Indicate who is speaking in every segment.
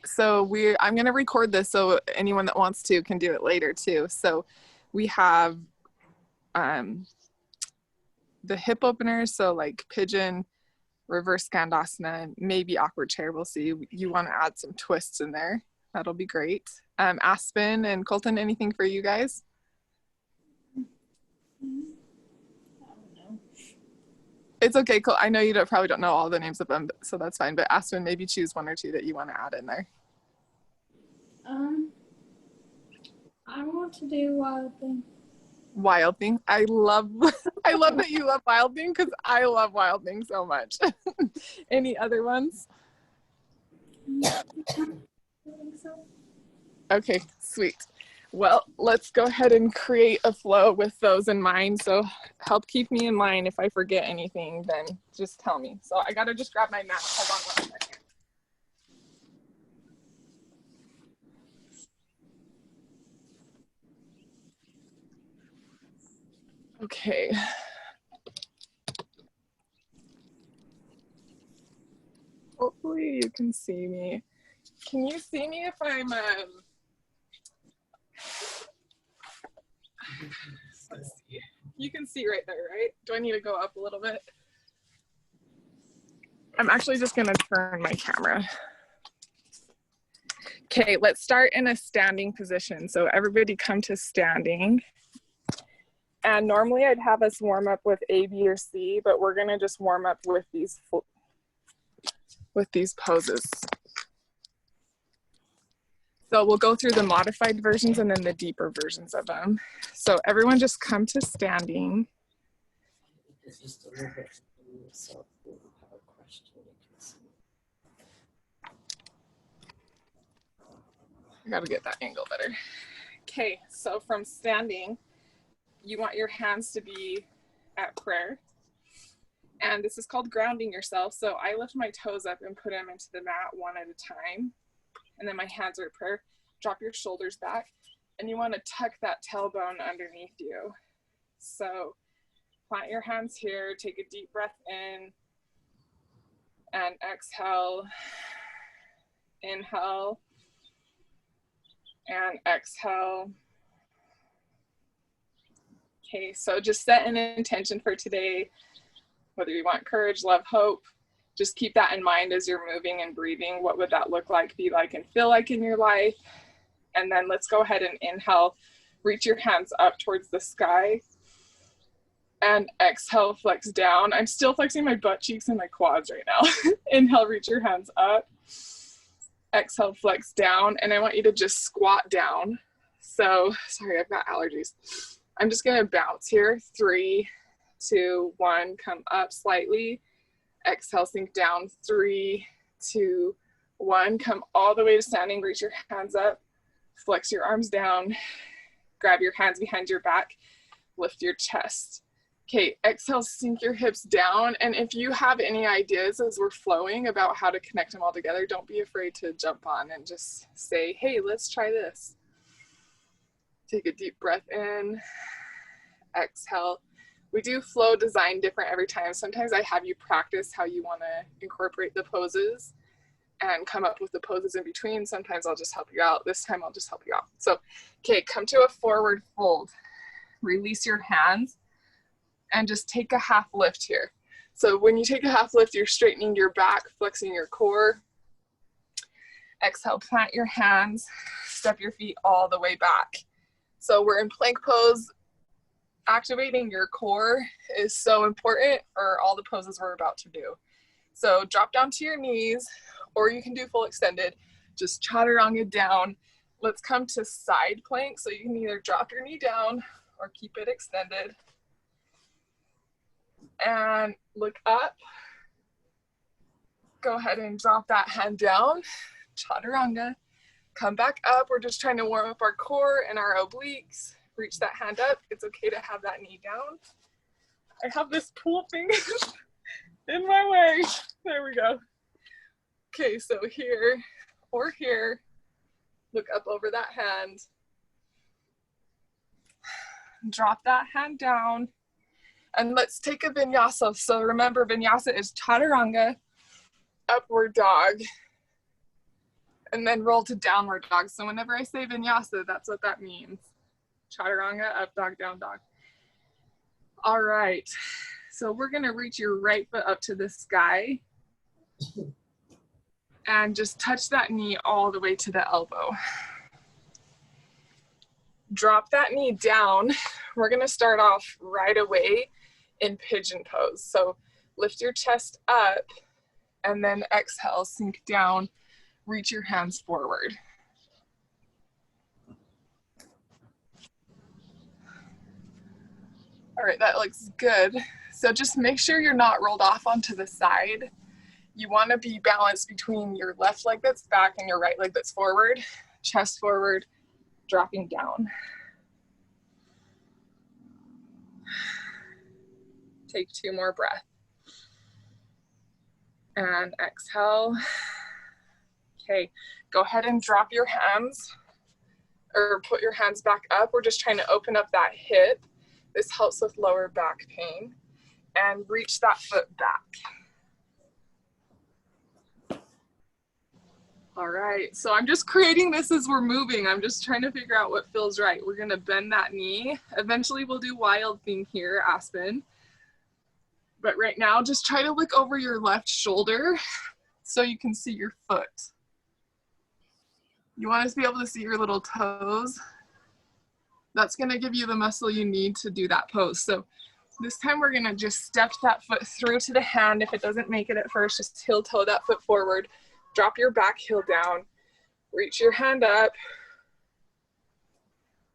Speaker 1: So I'm going to record this so anyone that wants to can do it later too. So we have the hip openers, so like pigeon, reverse skandasana, maybe awkward chair. We'll see. You want to add some twists in there. That'll be great. Aspen and Colton, anything for you guys? It's okay, cool. I know you probably don't know all the names of them, so that's fine. But Aspen, maybe choose one or two that you want to add in there.
Speaker 2: I want to do Wild Thing.
Speaker 1: Wild Thing. I love that you love Wild Thing because I love Wild Thing so much. Any other ones?
Speaker 2: I think so.
Speaker 1: Okay, sweet. Well, let's go ahead and create a flow with those in mind. So help keep me in line. If I forget anything, then just tell me. So I gotta just grab my mat. Hold on 1 second. Okay. Hopefully you can see me. Can you see me if I'm let's see. You can see right there, right? Do I need to go up a little bit? I'm actually just gonna turn my camera. Okay, let's start in a standing position. So everybody come to standing. And normally I'd have us warm up with A, B, or C, but we're gonna just warm up with these poses. So we'll go through the modified versions and then the deeper versions of them. So everyone just come to standing.
Speaker 3: It's just a little bit so if you have a question, you can see.
Speaker 1: I gotta get that angle better. Okay, so from standing, you want your hands to be at prayer. And this is called grounding yourself. So I lift my toes up and put them into the mat one at a time. And then my hands are at prayer. Drop your shoulders back. And you want to tuck that tailbone underneath you. So plant your hands here. Take a deep breath in. And exhale. Inhale. And exhale. Okay, so just set an intention for today. Whether you want courage, love, hope, just keep that in mind as you're moving and breathing. What would that look like, be like, and feel like in your life? And then let's go ahead and inhale. Reach your hands up towards the sky. And exhale, flex down. I'm still flexing my butt cheeks and my quads right now. Inhale, reach your hands up. Exhale, flex down. And I want you to just squat down. So, sorry, I've got allergies. I'm just gonna bounce here. 3, 2, 1, come up slightly. Exhale, sink down. 3, 2, 1, come all the way to standing. Reach your hands up. Flex your arms down. Grab your hands behind your back. Lift your chest. Okay, exhale, sink your hips down. And if you have any ideas as we're flowing about how to connect them all together, don't be afraid to jump on and just say, hey, let's try this. Take a deep breath in. Exhale. We do flow design different every time. Sometimes I have you practice how you want to incorporate the poses and come up with the poses in between. Sometimes I'll just help you out. This time I'll just help you out. So, okay, come to a forward fold. Release your hands and just take a half lift here. So when you take a half lift, you're straightening your back, flexing your core. Exhale, plant your hands, step your feet all the way back. So we're in plank pose. Activating your core is so important for all the poses we're about to do. So drop down to your knees, or you can do full extended. Just chaturanga down. Let's come to side plank. So you can either drop your knee down or keep it extended. And look up. Go ahead and drop that hand down. Chaturanga. Come back up. We're just trying to warm up our core and our obliques. Reach that hand up. It's okay to have that knee down. I have this pool thing in my way. There we go. Okay, so here or here, look up over that hand. Drop that hand down. And let's take a vinyasa. So remember, vinyasa is chaturanga, upward dog. and then roll to downward dog. So whenever I say vinyasa, that's what that means. Chaturanga, up dog, down dog. All right, so we're gonna reach your right foot up to the sky and just touch that knee all the way to the elbow. Drop that knee down. We're gonna start off right away in pigeon pose. So lift your chest up and then exhale, sink down, reach your hands forward. All right, that looks good. So just make sure you're not rolled off onto the side. You want to be balanced between your left leg that's back and your right leg that's forward, chest forward, dropping down. Take 2 more breaths. And exhale. Okay, go ahead and drop your hands or put your hands back up. We're just trying to open up that hip. This helps with lower back pain. And reach that foot back. All right, so I'm just creating this as we're moving. I'm just trying to figure out what feels right. We're gonna bend that knee. Eventually we'll do wild thing here, Aspen. But right now, just try to look over your left shoulder so you can see your foot. You want to be able to see your little toes. That's gonna give you the muscle you need to do that pose. So this time we're gonna just step that foot through to the hand. If it doesn't make it at first, just heel toe that foot forward. Drop your back heel down. Reach your hand up.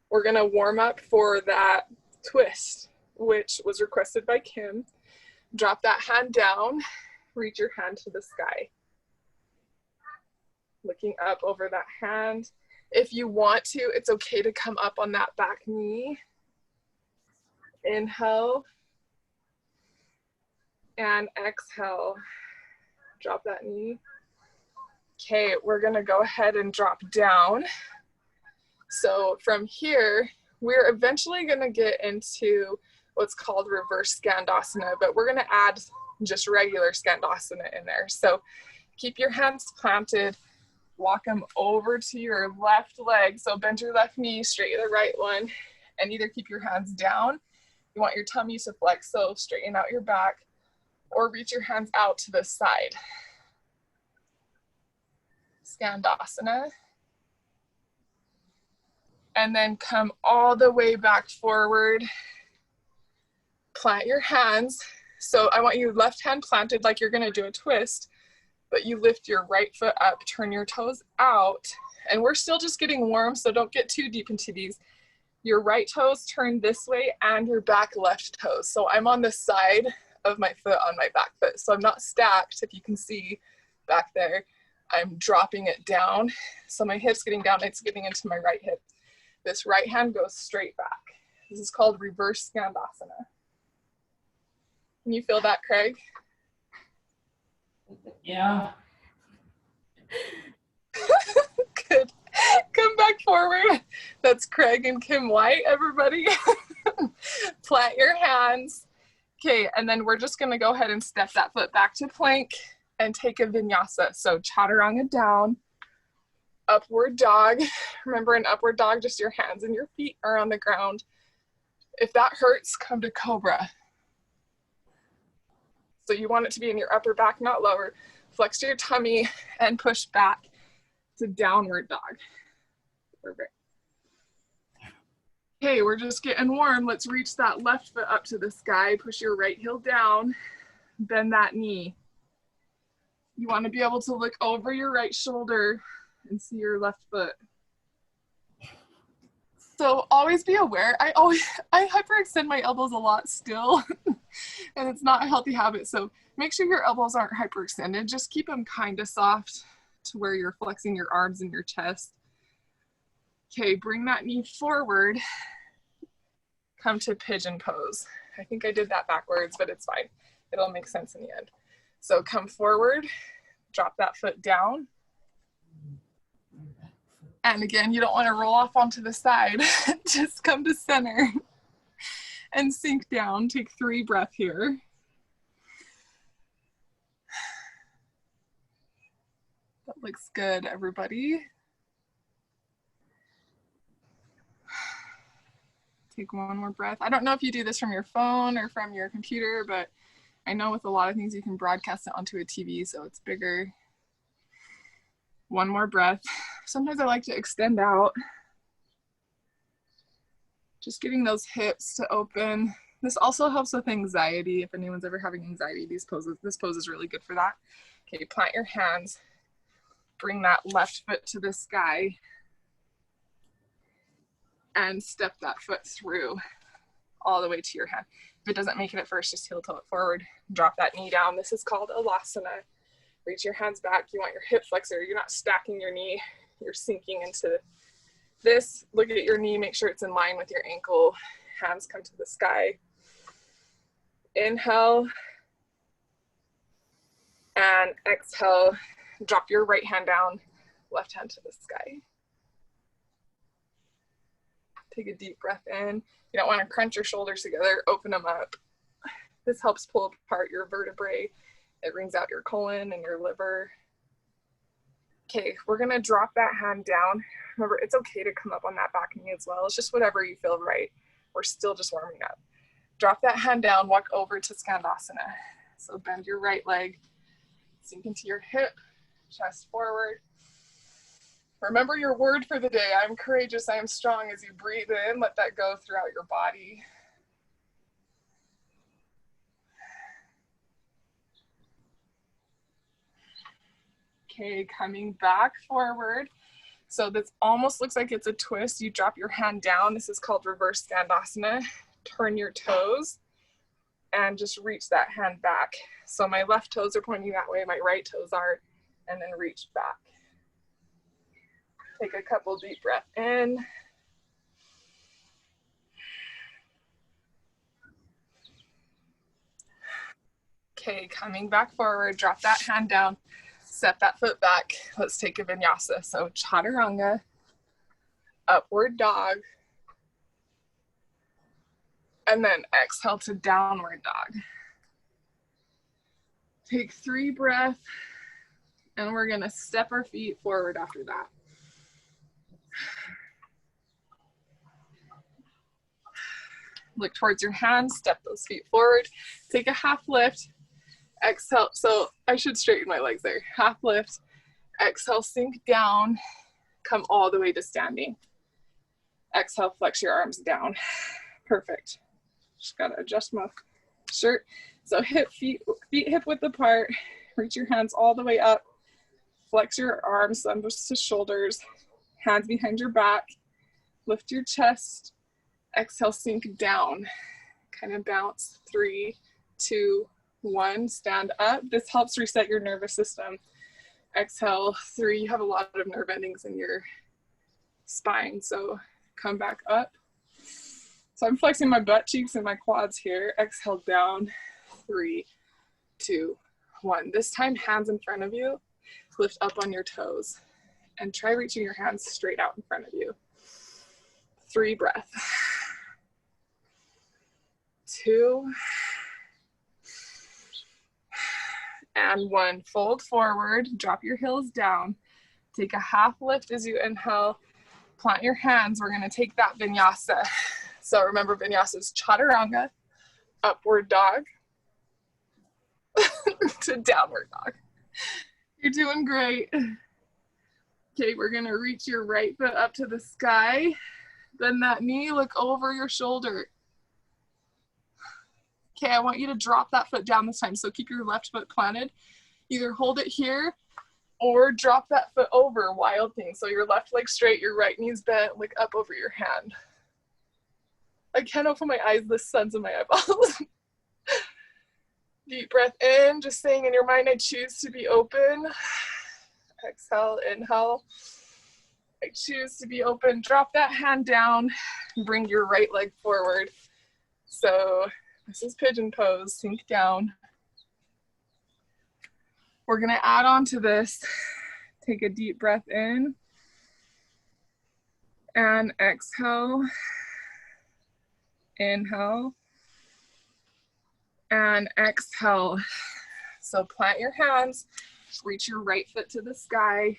Speaker 1: We're gonna warm up for that twist, which was requested by Kim. Drop that hand down. Reach your hand to the sky. Looking up over that hand. If you want to, it's okay to come up on that back knee. Inhale and exhale. Drop that knee. Okay, we're gonna go ahead and drop down. So from here, we're eventually gonna get into what's called reverse Skandasana, but we're gonna add just regular Skandasana in there. So keep your hands planted, walk them over to your left leg. So bend your left knee, straighten the right one, and either keep your hands down. You want your tummy to flex, so straighten out your back, or reach your hands out to the side. Skandasana. And then come all the way back forward. Plant your hands. So I want you left hand planted like you're gonna do a twist, but you lift your right foot up, turn your toes out, and we're still just getting warm, so don't get too deep into these. Your right toes turn this way and your back left toes. So I'm on the side of my foot on my back foot. So I'm not stacked, if you can see back there. I'm dropping it down. So my hip's getting down, it's getting into my right hip. This right hand goes straight back. This is called reverse Skandasana. Can you feel that, Craig?
Speaker 3: Yeah.
Speaker 1: Good. Come back forward. That's Craig and Kim White, everybody. Plant your hands. Okay, and then we're just gonna go ahead and step that foot back to plank and take a vinyasa. So chaturanga down, upward dog. Remember, in upward dog, just your hands and your feet are on the ground. If that hurts, come to cobra. So you want it to be in your upper back, not lower. Flex to your tummy and push back to downward dog. Perfect. Okay, we're just getting warm. Let's reach that left foot up to the sky. Push your right heel down. Bend that knee. You want to be able to look over your right shoulder and see your left foot. So always be aware. I hyperextend my elbows a lot still, and it's not a healthy habit. So make sure your elbows aren't hyperextended. Just keep them kind of soft to where you're flexing your arms and your chest. Okay, bring that knee forward. Come to pigeon pose. I think I did that backwards, but it's fine. It'll make sense in the end. So come forward, drop that foot down. And again, you don't want to roll off onto the side. Just come to center and sink down. Take 3 breaths here. That Looks good, everybody. Take one more breath. I don't know if you do this from your phone or from your computer, but I know with a lot of things you can broadcast it onto a TV so it's bigger. One more breath. Sometimes I like to extend out. Just getting those hips to open. This also helps with anxiety. If anyone's ever having anxiety, this pose is really good for that. Okay, plant your hands. Bring that left foot to the sky. And step that foot through all the way to your hand. If it doesn't make it at first, just heel toe it forward. Drop that knee down. This is called Alasana. Reach your hands back. You want your hip flexor. You're not stacking your knee. You're sinking into this. Look at your knee. Make sure it's in line with your ankle. Hands come to the sky. Inhale. And exhale. Drop your right hand down. Left hand to the sky. Take a deep breath in. You don't want to crunch your shoulders together. Open them up. This helps pull apart your vertebrae. It wrings out your colon and your liver. Okay, we're going to drop that hand down. Remember, it's okay to come up on that back knee as well. It's just whatever you feel right. We're still just warming up. Drop that hand down. Walk over to Skandasana. So bend your right leg. Sink into your hip. Chest forward. Remember your word for the day. I'm courageous, I am strong. As you breathe in, let that go throughout your body. Okay, coming back forward. So this almost looks like it's a twist. You drop your hand down. This is called reverse Skandasana. Turn your toes and just reach that hand back. So my left toes are pointing that way, my right toes are, and then reach back. Take a couple deep breaths in. Okay, coming back forward, drop that hand down, set that foot back. Let's take a vinyasa. So chaturanga, upward dog, and then exhale to downward dog. Take 3 breaths, and we're gonna step our feet forward after that. Look towards your hands, step those feet forward. Take a half lift, exhale. So I should straighten my legs there. Half lift, exhale, sink down, come all the way to standing. Exhale, flex your arms down. Perfect. Just gotta adjust my shirt. So feet hip width apart. Reach your hands all the way up. Flex your arms, thumbs to shoulders. Hands behind your back. Lift your chest. Exhale, sink down. Kind of bounce. 3, 2, 1. Stand up. This helps reset your nervous system. Exhale. 3. You have a lot of nerve endings in your spine. So come back up. So I'm flexing my butt cheeks and my quads here. Exhale down. 3, 2, 1. This time, hands in front of you. Lift up on your toes. And try reaching your hands straight out in front of you. 3 breaths. 2. And 1. Fold forward. Drop your heels down. Take a half lift as you inhale. Plant your hands. We're going to take that vinyasa. So remember, vinyasa is chaturanga, upward dog, to downward dog. You're doing great. Okay, we're going to reach your right foot up to the sky. Bend that knee, look over your shoulder. Okay, I want you to drop that foot down this time. So keep your left foot planted. Either hold it here or drop that foot over, wild thing. So your left leg straight, your right knee's bent, look up over your hand. I can't open my eyes, the sun's in my eyeballs. Deep breath in, just saying in your mind, I choose to be open. Exhale, inhale. I choose to be open. Drop that hand down. Bring your right leg forward. So this is pigeon pose. Sink down. We're going to add on to this. Take a deep breath in. And exhale. Inhale. And exhale. So plant your hands. Reach your right foot to the sky.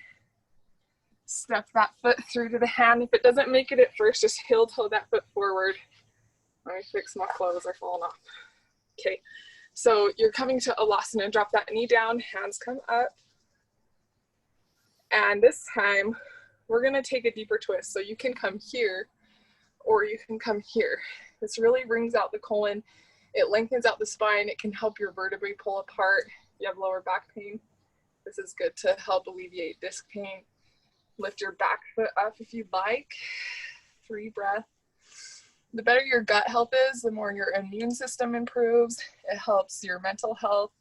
Speaker 1: Step that foot through to the hand. If it doesn't make it at first, just heel toe that foot forward. Let me fix my clothes, are falling off. Okay, so you're coming to Alasana. Drop that knee down, hands come up. And this time, we're gonna take a deeper twist. So you can come here, or you can come here. This really brings out the colon. It lengthens out the spine. It can help your vertebrae pull apart. If you have lower back pain, this is good to help alleviate disc pain. Lift your back foot up if you'd like. 3 breaths. The better your gut health is, the more your immune system improves. It helps your mental health.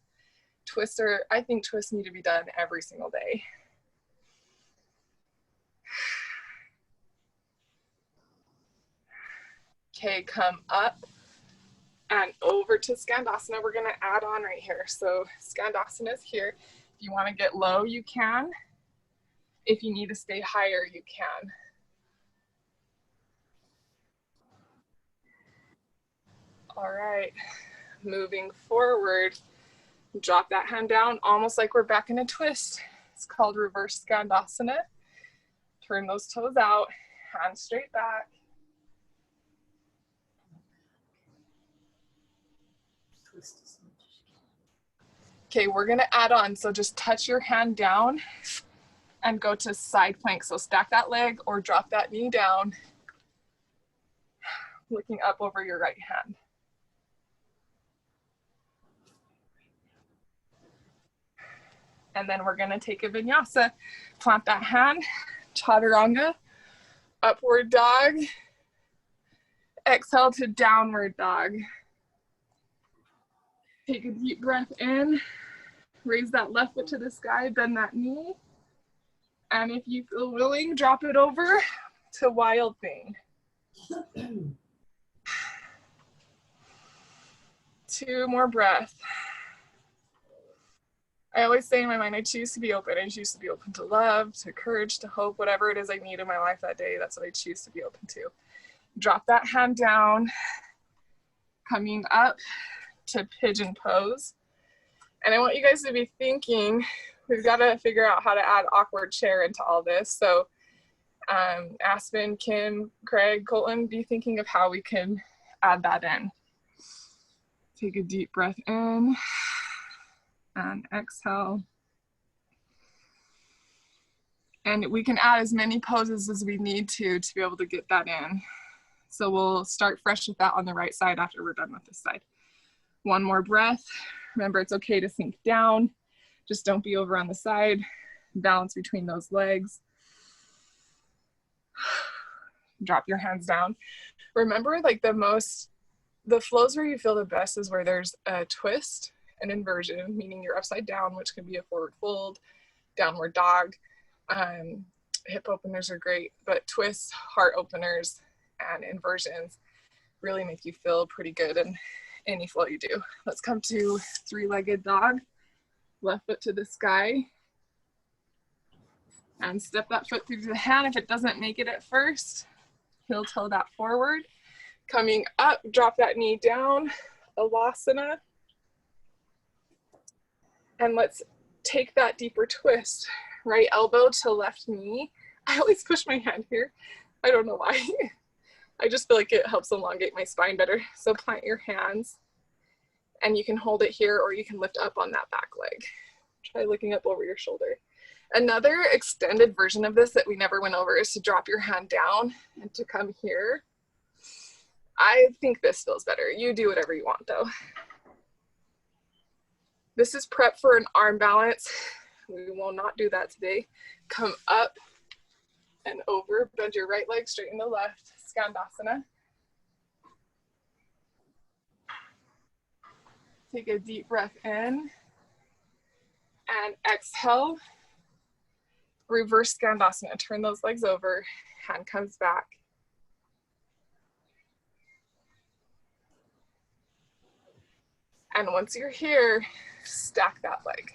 Speaker 1: I think twists need to be done every single day. Okay, come up and over to Skandasana. We're gonna add on right here. So Skandasana is here. If you wanna get low, you can. If you need to stay higher, you can. All right, moving forward, drop that hand down, almost like we're back in a twist. It's called reverse Skandasana. Turn those toes out, hands straight back. Okay, we're gonna add on, so just touch your hand down and go to side plank. So stack that leg or drop that knee down, looking up over your right hand. And then we're gonna take a vinyasa. Plant that hand, chaturanga, upward dog. Exhale to downward dog. Take a deep breath in. Raise that left foot to the sky, bend that knee. And if you feel willing, drop it over to wild thing. 2 more breaths. I always say in my mind, I choose to be open. I choose to be open to love, to courage, to hope, whatever it is I need in my life that day, that's what I choose to be open to. Drop that hand down, coming up to pigeon pose. And I want you guys to be thinking, we've got to figure out how to add awkward chair into all this. So Aspen, Kim, Craig, Colton, be thinking of how we can add that in. Take a deep breath in and exhale. And we can add as many poses as we need to be able to get that in. So we'll start fresh with that on the right side after we're done with this side. 1 more breath. Remember, it's okay to sink down. Just don't be over on the side. Balance between those legs. Drop your hands down. Remember, like the flows where you feel the best is where there's a twist, an inversion, meaning you're upside down, which can be a forward fold, downward dog. Hip openers are great, but twists, heart openers, and inversions really make you feel pretty good in any flow you do. Let's come to 3-legged dog. Left foot to the sky. And step that foot through the hand. If it doesn't make it at first, heel toe that forward. Coming up, drop that knee down, Alasana. And let's take that deeper twist. Right elbow to left knee. I always push my hand here. I don't know why. I just feel like it helps elongate my spine better. So plant your hands and you can hold it here or you can lift up on that back leg. Try looking up over your shoulder. Another extended version of this that we never went over is to drop your hand down and to come here. I think this feels better. You do whatever you want though. This is prep for an arm balance. We will not do that today. Come up and over, bend your right leg, straighten the left, Skandasana. Take a deep breath in and exhale. Reverse Skandasana, turn those legs over, hand comes back. And once you're here, stack that leg.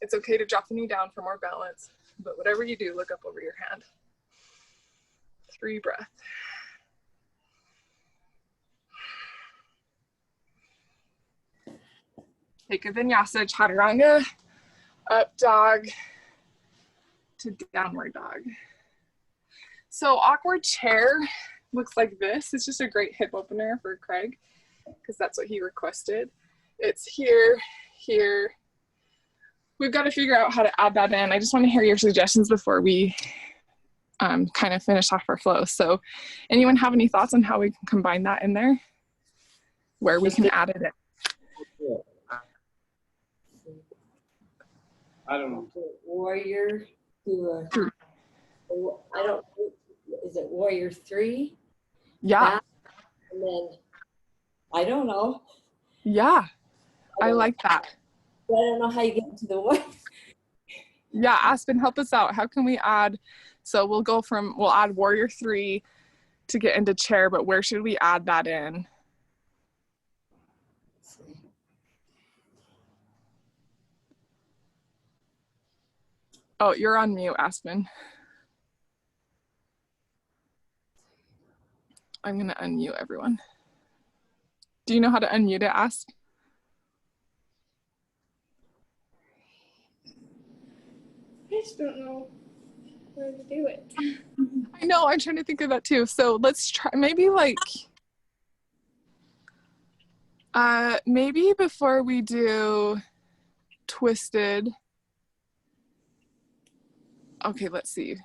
Speaker 1: It's okay to drop the knee down for more balance, but whatever you do, look up over your hand. 3 breaths. Take a vinyasa, chaturanga, up dog to downward dog. So awkward chair looks like this. It's just a great hip opener for Craig because that's what he requested. It's here, here. We've got to figure out how to add that in. I just want to hear your suggestions before we kind of finish off our flow. So anyone have any thoughts on how we can combine that in there? Where we can add it in?
Speaker 4: I don't know.
Speaker 3: Warrior to I don't, is it warrior 3?
Speaker 1: Yeah.
Speaker 3: That, and then, I don't know.
Speaker 1: Yeah. I like that.
Speaker 3: I don't know how you get into the warrior.
Speaker 1: Yeah, Aspen, help us out. How can we add, so we'll add warrior 3 to get into chair, but where should we add that in? Oh, you're on mute, Aspen. I'm gonna unmute everyone. Do you know how to unmute it, Asp?
Speaker 2: I just don't know where to do it.
Speaker 1: I know, I'm trying to think of that too. So let's try, maybe like, maybe before we do twisted. Okay, let's see.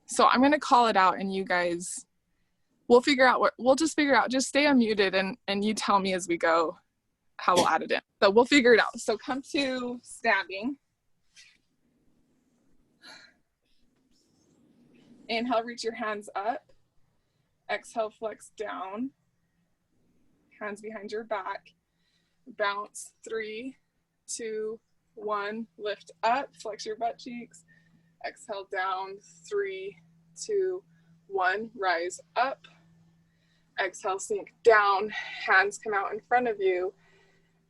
Speaker 1: So I'm gonna call it out and you guys, we'll just figure out, just stay unmuted and you tell me as we go how we'll add it in. So we'll figure it out. So come to standing. Inhale, reach your hands up. Exhale, flex down. Hands behind your back. Bounce, 3, 2, 1. Lift up, flex your butt cheeks. Exhale down, 3, 2, 1. Rise up. Exhale, sink down. Hands come out in front of you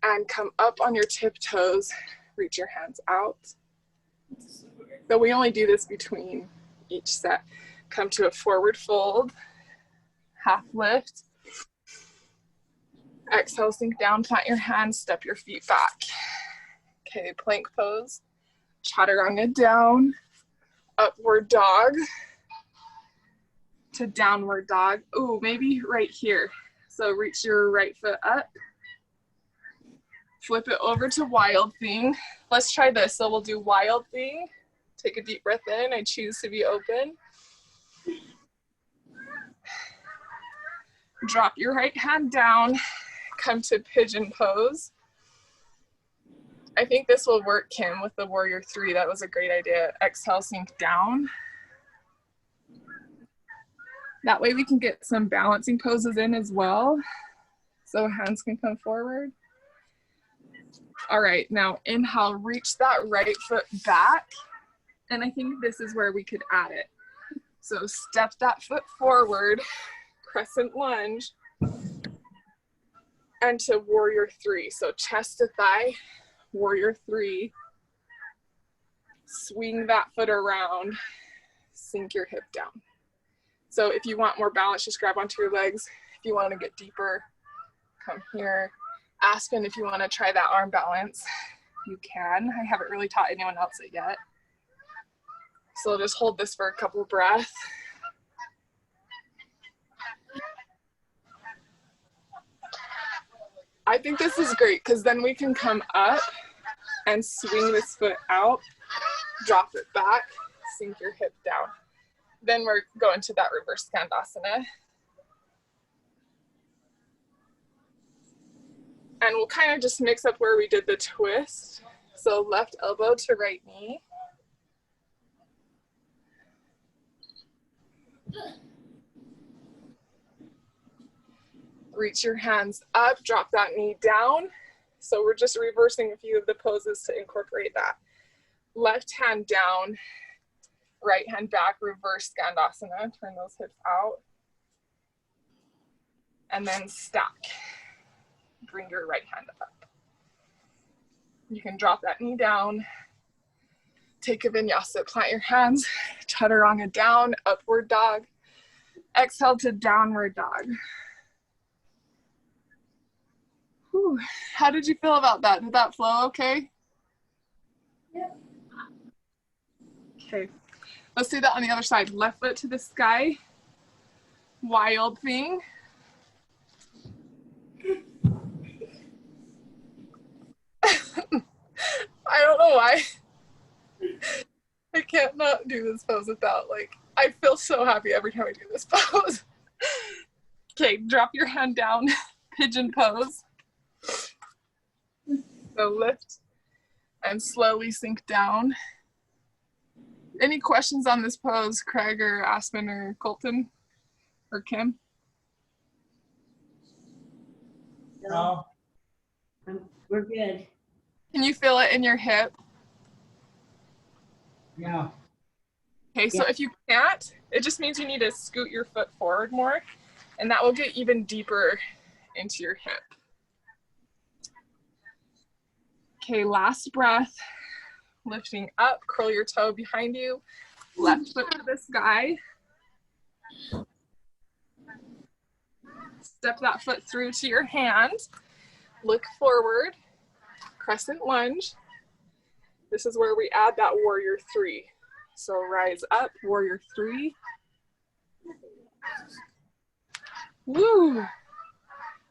Speaker 1: and come up on your tiptoes. Reach your hands out. So we only do this between each set. Come to a forward fold, half lift. Exhale, sink down, plant your hands, step your feet back. Okay, plank pose. Chaturanga down, upward dog to downward dog. Ooh, maybe right here. So reach your right foot up. Flip it over to wild thing. Let's try this. So we'll do wild thing. Take a deep breath in. I choose to be open. Drop your right hand down. Come to pigeon pose. I think this will work, Kim, with the warrior 3. That was a great idea. Exhale, sink down. That way we can get some balancing poses in as well. So hands can come forward. All right, now inhale, reach that right foot back. And I think this is where we could add it. So step that foot forward, crescent lunge, and to warrior 3. So chest to thigh, warrior 3. Swing that foot around, sink your hip down. So if you want more balance, just grab onto your legs. If you want to get deeper, come here. Aspen, if you want to try that arm balance, you can. I haven't really taught anyone else it yet. So I'll just hold this for a couple breaths. I think this is great because then we can come up and swing this foot out, drop it back, sink your hip down. Then we're going to that reverse Skandasana. And we'll kind of just mix up where we did the twist. So left elbow to right knee. Reach your hands up, drop that knee down. So we're just reversing a few of the poses to incorporate that. Left hand down, right hand back, reverse Skandasana, turn those hips out. And then stack. Bring your right hand up. You can drop that knee down. Take a vinyasa, plant your hands, chaturanga down, upward dog. Exhale to downward dog. Whew. How did you feel about that? Did that flow okay?
Speaker 2: Yep.
Speaker 1: Okay, let's do that on the other side. Left foot to the sky. Wild thing. I don't know why. I can't not do this pose without, like, I feel so happy every time I do this pose. Okay, drop your hand down, pigeon pose. So lift and slowly sink down. Any questions on this pose, Craig or Aspen or Colton or Kim?
Speaker 3: No, we're good.
Speaker 1: Can you feel it in your hip?
Speaker 4: Yeah.
Speaker 1: Okay, so
Speaker 3: Yeah.
Speaker 1: if you can't, it just means you need to scoot your foot forward more, and that will get even deeper into your hip. Okay, last breath. Lifting up, curl your toe behind you, left foot to the sky. Step that foot through to your hand. Look forward, crescent lunge. This is where we add that warrior three. So rise up, warrior three. Woo!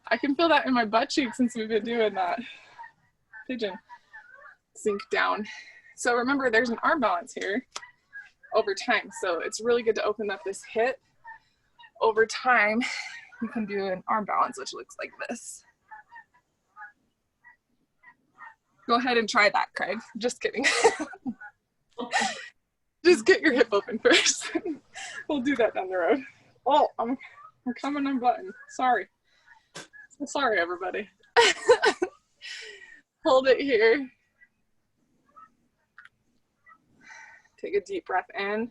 Speaker 1: I can feel that in my butt cheeks since we've been doing that. Pigeon. Sink down. So remember, there's an arm balance here over time. So it's really good to open up this hip. Over time, you can do an arm balance, which looks like this. Go ahead and try that, Craig. Just kidding. Just get your hip open first. We'll do that down the road. Oh, I'm coming unbuttoned. Sorry. So sorry, everybody. Hold it here. Take a deep breath in.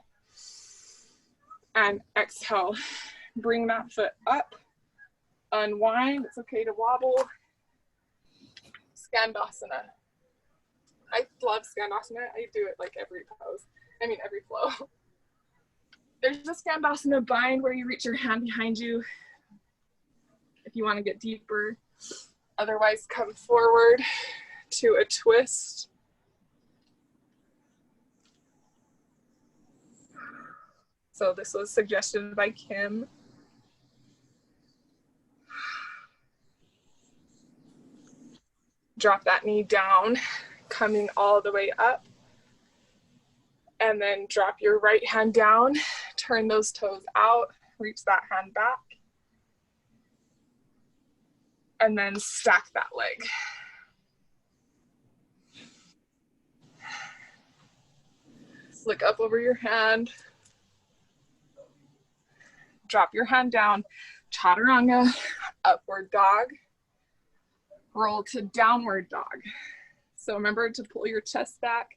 Speaker 1: And exhale. Bring that foot up. Unwind. It's okay to wobble. Skandasana. I love Skandasana. I do it like every pose. I mean, every flow. There's a Skandasana bind where you reach your hand behind you if you want to get deeper. Otherwise, come forward to a twist. So this was suggested by Kim. Drop that knee down, coming all the way up. And then drop your right hand down, turn those toes out, reach that hand back. And then stack that leg. Look up over your hand. Drop your hand down, chaturanga, upward dog. Roll to downward dog. So remember to pull your chest back.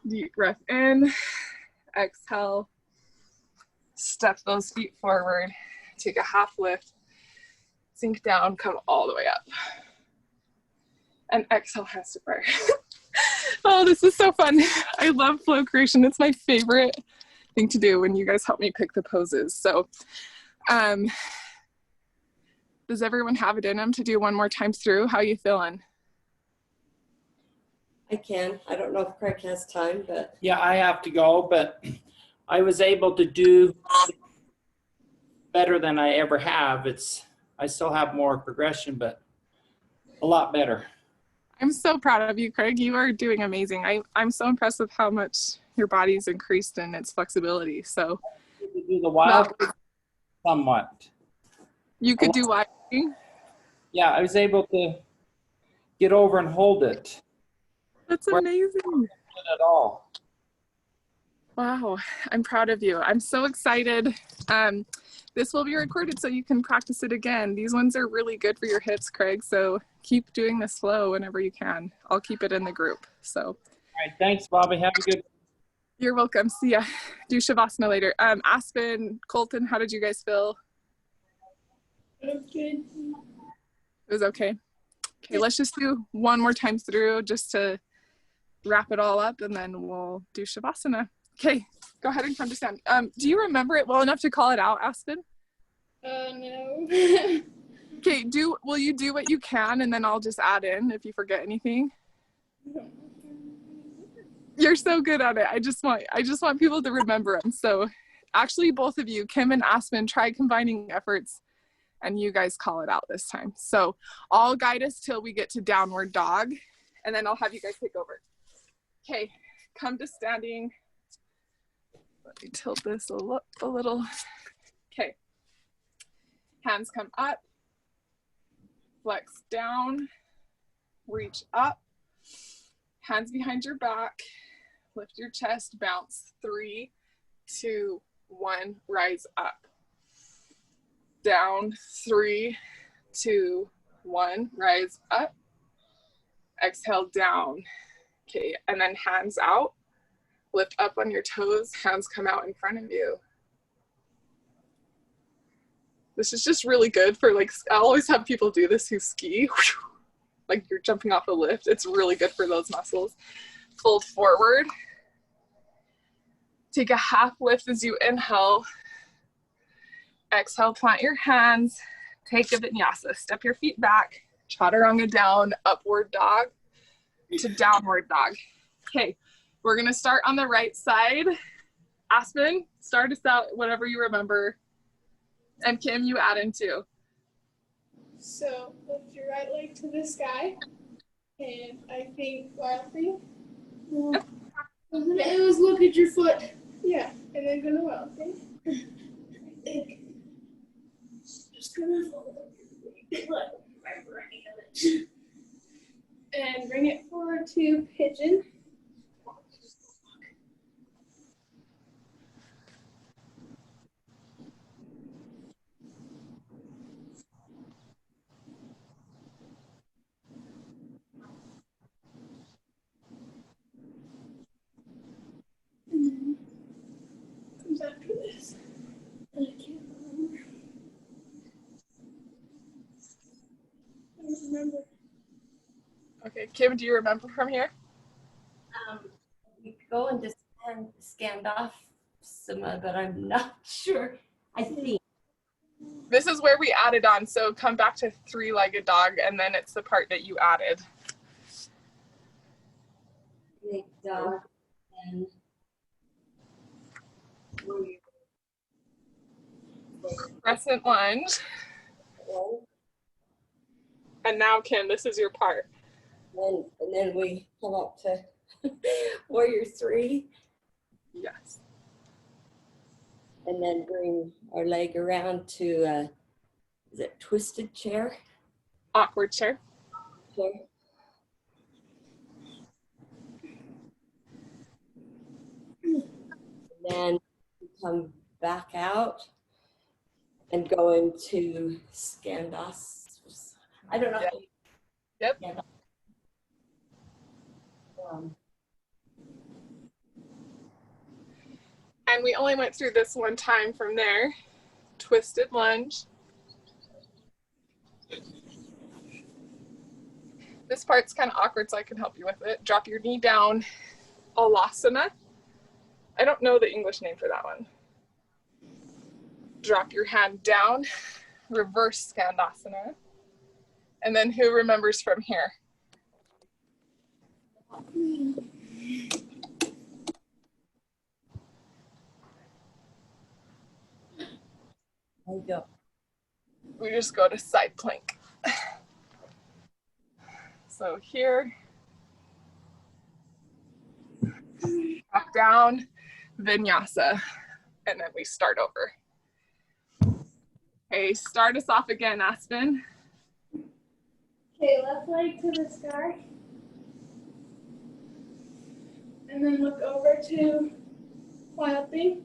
Speaker 1: Deep breath in, exhale, step those feet forward, take a half lift, sink down, come all the way up. And exhale, hands to prayer. Oh, this is so fun. I love flow creation. It's my favorite thing to do when you guys help me pick the poses. So does everyone have it in them to do one more time through? How you feeling?
Speaker 3: I can. I don't know if Craig has time, but
Speaker 4: Yeah, I have to go, but I was able to do better than I ever have. I still have more progression, but a lot better.
Speaker 1: I'm so proud of you, Craig. You are doing amazing. I'm so impressed with how much your body's increased in its flexibility. So
Speaker 4: To do the wild somewhat.
Speaker 1: you could do what?
Speaker 4: Yeah, I was able to get over and hold it.
Speaker 1: That's amazing.
Speaker 4: Not at all.
Speaker 1: Wow, I'm proud of you. I'm so excited. This will be recorded so you can practice it again. These ones are really good for your hips, Craig. So keep doing this flow whenever you can. I'll keep it in the group. So.
Speaker 4: All right, thanks, Bobby. Have a good.
Speaker 1: You're welcome. See ya. Do Shavasana later. Aspen, Colton, how did you guys feel?
Speaker 2: It was good.
Speaker 1: It was okay. Okay, let's just do one more time through just to wrap it all up, and then we'll do Shavasana. Okay, go ahead and come to stand. Do you remember it well enough to call it out, Aspen?
Speaker 2: No.
Speaker 1: Okay, will you do what you can, and then I'll just add in if you forget anything? You're so good at it. I just want people to remember them. So actually both of you, Kim and Aspen, try combining efforts and you guys call it out this time. So I'll guide us till we get to downward dog and then I'll have you guys take over. Okay, come to standing. Let me tilt this a little. Okay, hands come up, flex down, reach up, hands behind your back, lift your chest, bounce, 3, 2, 1, rise up. Down, 3, 2, 1, rise up. Exhale down. Okay, and then hands out. Lift up on your toes, hands come out in front of you. This is just really good for like, I always have people do this who ski, like you're jumping off a lift. It's really good for those muscles. Fold forward. Take a half lift as you inhale. Exhale, plant your hands. Take a vinyasa. Step your feet back. Chaturanga down, upward dog to downward dog. Okay, we're gonna start on the right side. Aspen, start us out, whatever you remember. And Kim, you add in too.
Speaker 2: So lift your right leg to the sky, and I think wildly. Yep. It was look at your foot. Yeah, and then go to wild thing. I think just gonna fold your foot and bring it forward to pigeon. Comes after this. I can't remember. I don't remember.
Speaker 1: Okay, Kim, do you remember from here?
Speaker 3: We go and just scanned off some, but I'm not sure. I think.
Speaker 1: This is where we added on, so come back to 3-legged dog, and then it's the part that you added.
Speaker 3: Big dog and
Speaker 1: Crescent lunge. And now, Kim, this is your part.
Speaker 3: And then we come up to warrior 3.
Speaker 1: Yes.
Speaker 3: And then bring our leg around to, is it twisted chair?
Speaker 1: Awkward chair.
Speaker 3: Chair. And then come back out and go into Skandasana. I don't know.
Speaker 1: Yep.
Speaker 3: Yeah.
Speaker 1: And we only went through this one time from there. Twisted lunge. This part's kind of awkward, so I can help you with it. Drop your knee down, Alasana. I don't know the English name for that one. Drop your hand down, reverse Skandasana. And then who remembers from here?
Speaker 3: There you go.
Speaker 1: We just go to side plank. So here, drop down, vinyasa, and then we start over. Okay, start us off again, Aspen.
Speaker 2: Okay, left leg to the sky. And then look over to wild thing.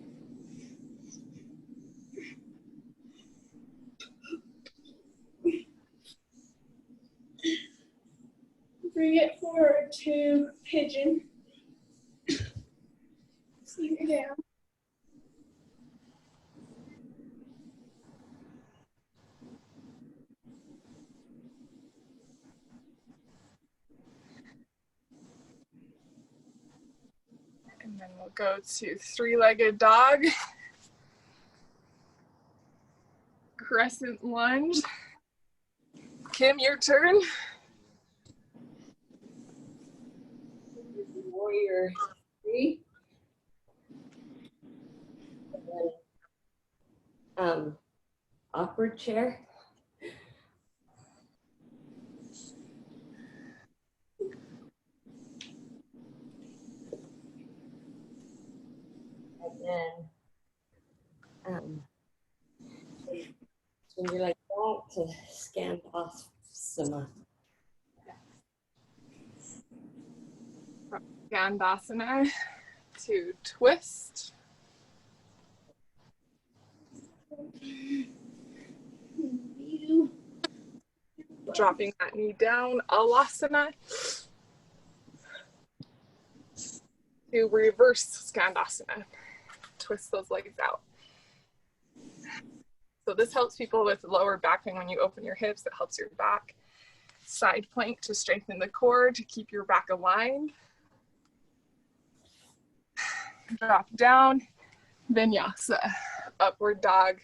Speaker 2: Bring it forward to pigeon. See her down.
Speaker 1: And then we'll go to 3-legged dog. Crescent lunge. Kim, your turn.
Speaker 3: Warrior 3. And then, awkward chair. And then, when you're like that, to Skandasana.
Speaker 1: Skandasana to twist.
Speaker 2: You.
Speaker 1: Dropping that knee down, Alasana. To reverse Skandasana. Twist those legs out. So this helps people with lower back pain when you open your hips. It helps your back. Side plank to strengthen the core, to keep your back aligned. Drop down, Vinyasa, upward dog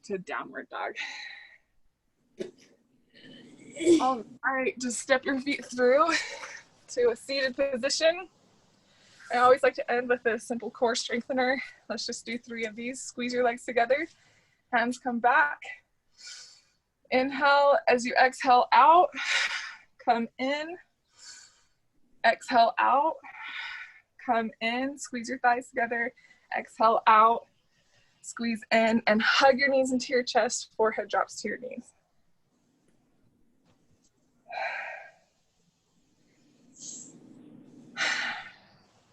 Speaker 1: to downward dog. All right, just step your feet through to a seated position. I always like to end with a simple core strengthener. Let's just do 3 of these. Squeeze your legs together, hands come back. Inhale, as you exhale out, come in. Exhale out, come in, squeeze your thighs together. Exhale out, squeeze in, and hug your knees into your chest, forehead drops to your knees.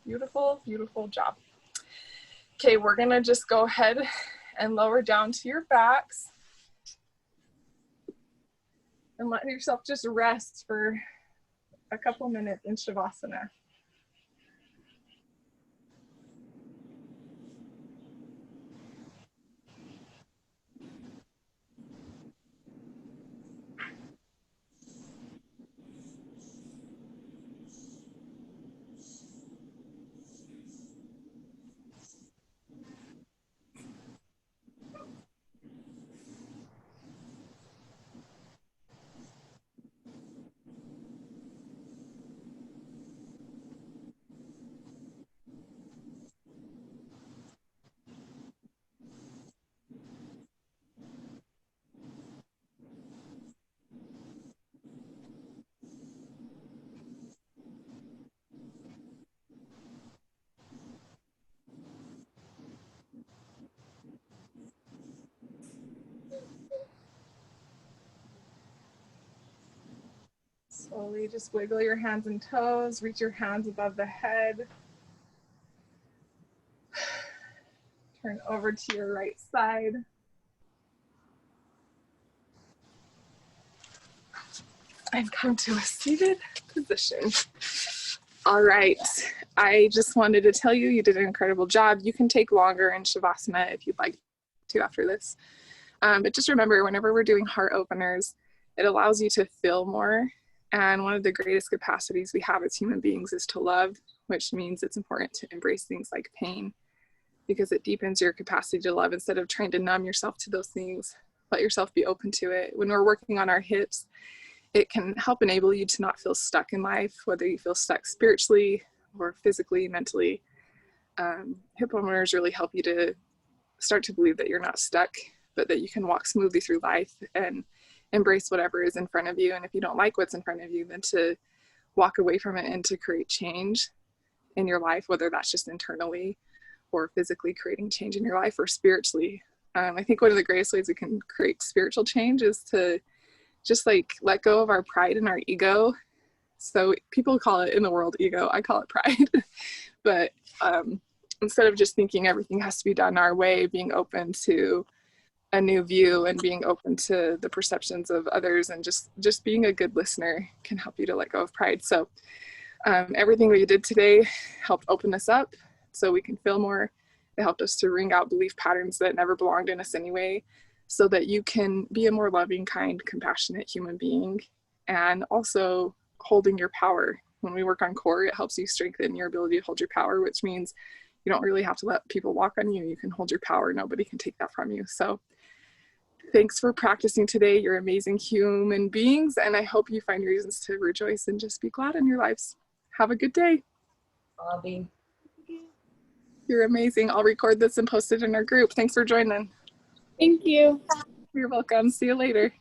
Speaker 1: Beautiful, beautiful job. Okay, we're gonna just go ahead and lower down to your backs. And let yourself just rest for a couple minutes in Shavasana. Slowly just wiggle your hands and toes, reach your hands above the head. Turn over to your right side. And come to a seated position. All right, I just wanted to tell you, you did an incredible job. You can take longer in Shavasana if you'd like to after this. But just remember, whenever we're doing heart openers, it allows you to feel more. And one of the greatest capacities we have as human beings is to love, which means it's important to embrace things like pain, because it deepens your capacity to love instead of trying to numb yourself to those things. Let yourself be open to it. When we're working on our hips, it can help enable you to not feel stuck in life, whether you feel stuck spiritually or physically, mentally. Hip openers really help you to start to believe that you're not stuck, but that you can walk smoothly through life and embrace whatever is in front of you. And if you don't like what's in front of you, then to walk away from it and to create change in your life, whether that's just internally or physically creating change in your life or spiritually. I think one of the greatest ways we can create spiritual change is to just like let go of our pride and our ego. So people call it in the world ego, I call it pride. But instead of just thinking everything has to be done our way, being open to a new view and being open to the perceptions of others, and just being a good listener can help you to let go of pride. So everything we did today helped open us up so we can feel more. It helped us to wring out belief patterns that never belonged in us anyway, so that you can be a more loving, kind, compassionate human being, and also holding your power. When we work on core, it helps you strengthen your ability to hold your power, which means you don't really have to let people walk on you. You can hold your power. Nobody can take that from you. So thanks for practicing today. You're amazing human beings, and I hope you find reasons to rejoice and just be glad in your lives. Have a good day.
Speaker 3: Bobby.
Speaker 1: You're amazing. I'll record this and post it in our group. Thanks for joining.
Speaker 2: Thank you.
Speaker 1: You're welcome. See you later.